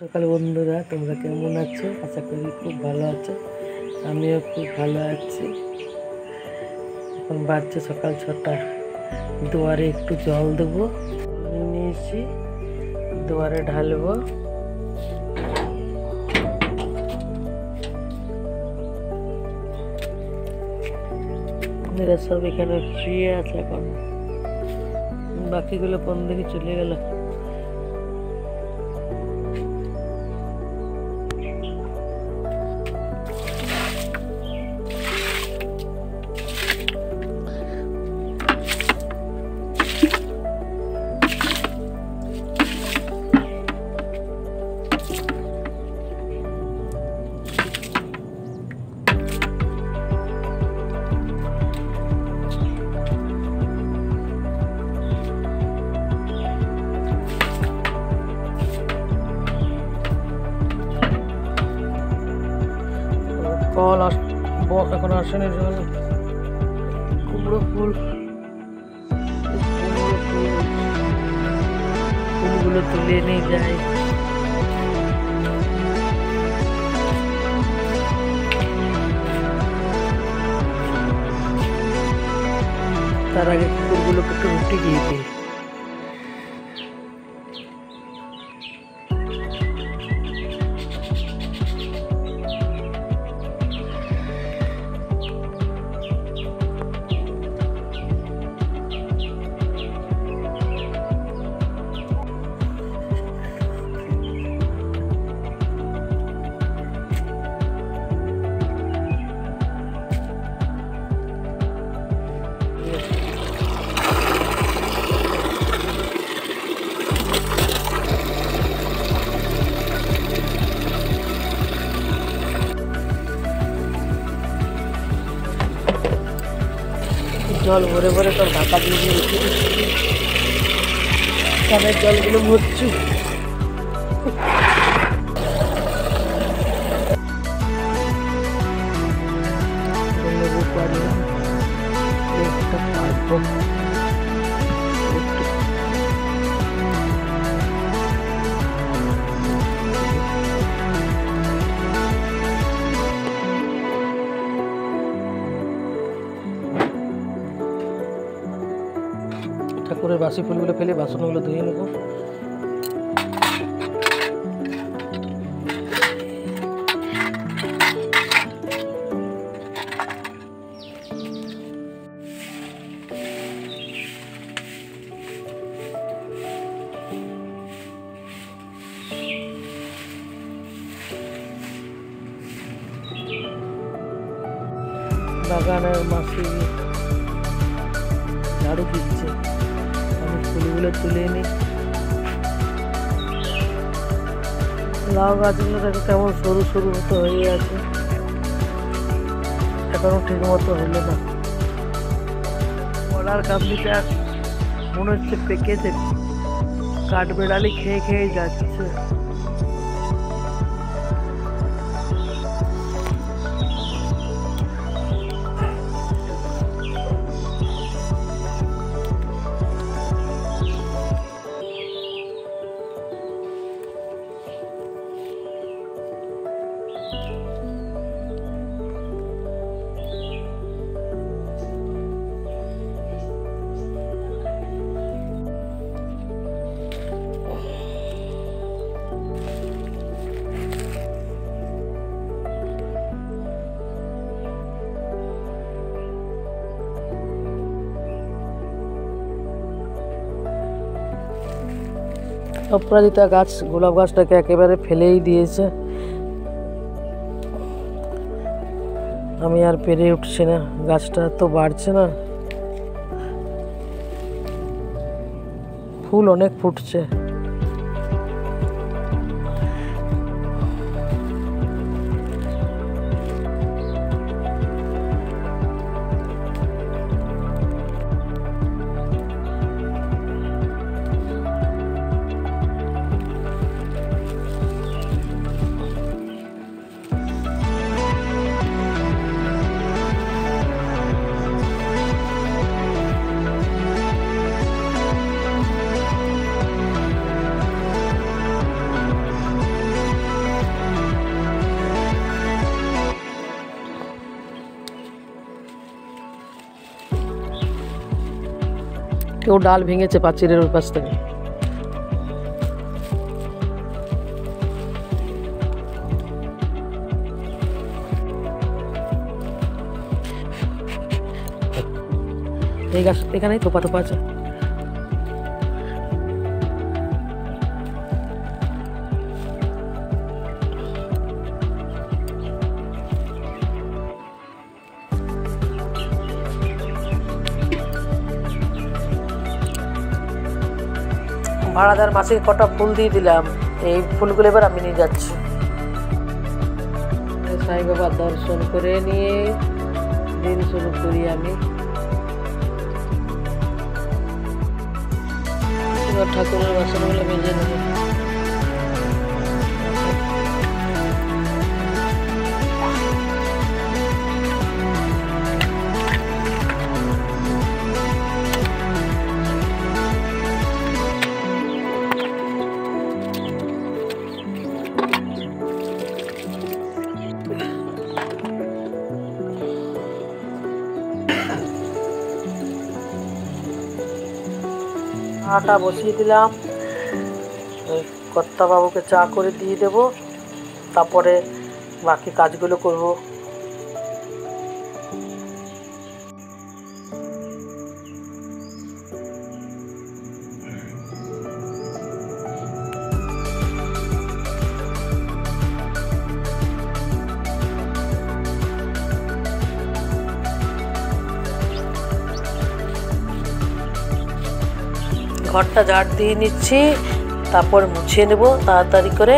সকাল বন্ধুরা, তোমরা কেমন আছো? আশা করি খুব ভালো আছো। আমিও খুব ভালো আছি। এখন বাজছে সকাল 6টা। দুয়ারে একটু জল দেবো, নিয়ে এসে দুয়ারে ঢালবো। এরা সব এখানে শুয়ে আছে, এখন বাকিগুলো কোন দিকে চলে গেল। কল এখন আসেনি জল। কুমড়ো ফুলগুলো তুলে নিয়ে যায়। তার আগে কুকুরগুলোকে একটু রুটি দিয়ে দিই। জল ভরে ভরে সব ঢাকা দিয়ে দিয়ে রেখে দিচ্ছি। কানের জলগুলো ভরছি। ঠাকুরের বাসি ফুলগুলো ফেলে বাসনগুলো ধুয়ে নেব। বাগানের মাসি ঝাড়ু দিচ্ছে। আমি ফুলগুলো তুলে নিই। লাউ গাছগুলো দেখো কেমন সরু সরু মতো হয়ে আছে, এখনো ঠিক মতো হলো না। কলার কাবলিটা মনে হচ্ছে পেকেছে, কাঠবেড়ালি খেয়ে খেয়ে যাচ্ছে। অপরাজিতা গাছ, গোলাপ গাছটাকে একেবারে ফেলেই দিয়েছে। আমি আর পেরে উঠছি না, গাছটা তো বাড়ছে না। ফুল অনেক ফুটছে। কেউ ডাল ভেঙেছে পাঁচিলের ওই পাশ থেকে। এই গাছ এখানেই থোপা থোপা আছে। ভাড়াদার মাসে কটা ফুল দিয়ে দিলাম, এই ফুলগুলো এবার আমি নিয়ে যাচ্ছি। সাই বাবার দর্শন করে নিয়ে দিন শুরু করি আমি। এবার ঠাকুরের বাসনগুলো মেজে নেব। আটা বসিয়ে দিলাম, কর্তা বাবুকে চা করে দিয়ে দেব, তারপরে বাকি কাজগুলো করব। ঘরটা ঝাড় দিয়ে নিচ্ছি, তারপর মুছিয়ে নেব তাড়াতাড়ি করে।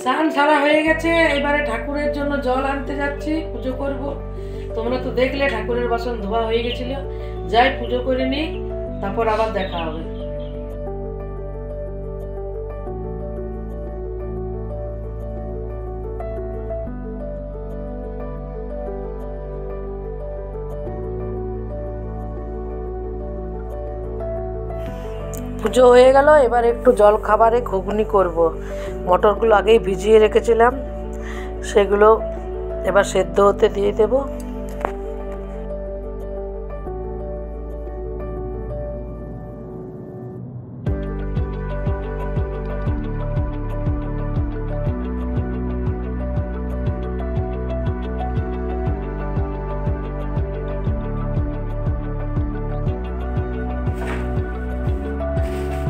স্নান সারা হয়ে গেছে, এবারে ঠাকুরের জন্য জল আনতে যাচ্ছি, পুজো করব। তোমরা তো দেখলে ঠাকুরের বাসন ধোয়া হয়ে গেছিল, যাই পুজো করে নি, তারপর আবার দেখা হবে। পুজো হয়ে গেল, এবার একটু জল খাবারে ঘুগনি করব। মটরগুলো আগেই ভিজিয়ে রেখেছিলাম, সেগুলো এবার সেদ্ধ হতে দিয়ে দেব।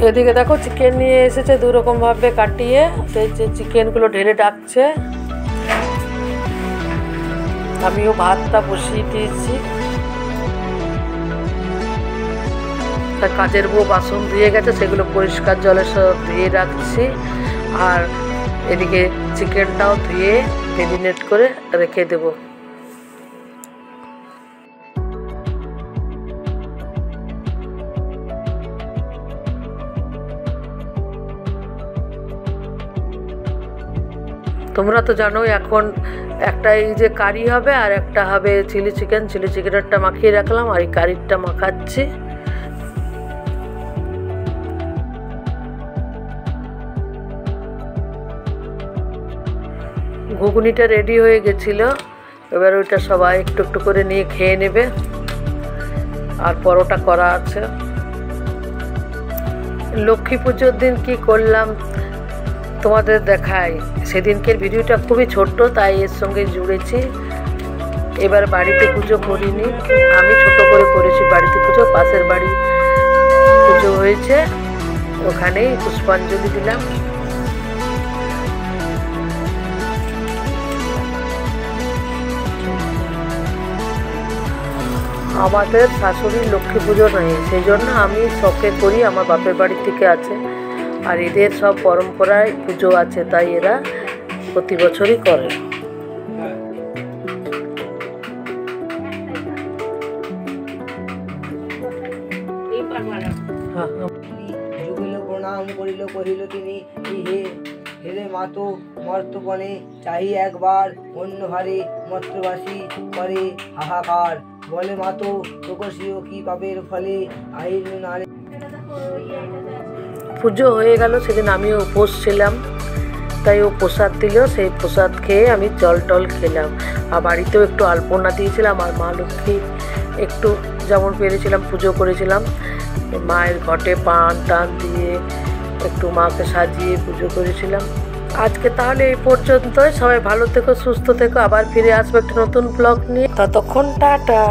এদিকে দেখো চিকেন নিয়ে এসেছে, দু রকম ভাবে কাটিয়ে, সেই যে চিকেনগুলো ঢেলে ডাকছে। আমিও ভাতটা বসিয়ে দিয়েছি। কাজের বউ বাসন ধুয়ে গেছে, সেগুলো পরিষ্কার জলে সব ধুয়ে রাখছি। আর এদিকে চিকেনটাও ধুয়ে মেরিনেট করে রেখে দেবো। তোমরা তো জানো এখন একটা এই যে কারি হবে আর একটা হবে চিলি চিকেন। চিলি চিকেনেরটা মাখিয়ে রাখলাম আর এই কারিরটা মাখাচ্ছি। ঘুগনিটা রেডি হয়ে গেছিল, এবার ওইটা সবাই একটু একটু করে নিয়ে খেয়ে নেবে। আর পরোটা করা আছে। লক্ষ্মী পুজোর দিন কি করলাম তোমাদের দেখাই। সেদিনকের ভিডিওটা খুবই ছোট্ট, তাই এর সঙ্গে জুড়েছি। এবার বাড়িতে পুজো করিনি, আমি ছোট করে করেছি বাড়িতে পুজো। পাশের বাড়ি পুজো হয়েছে, ওখানেই পুষ্পাঞ্জলি দিলাম। আমাদের শাশুড়ির লক্ষ্মী পুজো নেই, সেই জন্য আমি শখে করি, আমার বাপের বাড়ি থেকে আছে। আর এদের সব পরম্পরায় পুজো আছে, তাই এরা প্রতি বছরই করে। প্রণাম করিল কহিল তিনি হে হেরে মাতো মর্তপণে চাহি একবার অন্য ভারে মত্রবাসী করে হাহাকার। বলে মাতো প্রকোষীয় কি পাপের ফলে আহির নারে। পুজো হয়ে গেল, সেদিন আমিও উপোস ছিলাম, তাই ও প্রসাদ দিল, সেই প্রসাদ খেয়ে আমি জল টল খেলাম। আর বাড়িতেও একটু আলপনা দিয়েছিলাম, আর মা লক্ষ্মী একটু যেমন পেরেছিলাম পুজো করেছিলাম। মায়ের ঘটে পান টান দিয়ে একটু মাকে সাজিয়ে পুজো করেছিলাম। আজকে তাহলে এই পর্যন্তই। সবাই ভালো থেকো, সুস্থ থেকো, আবার ফিরে আসবো একটা নতুন ব্লগ নিয়ে। ততক্ষণ টাটা।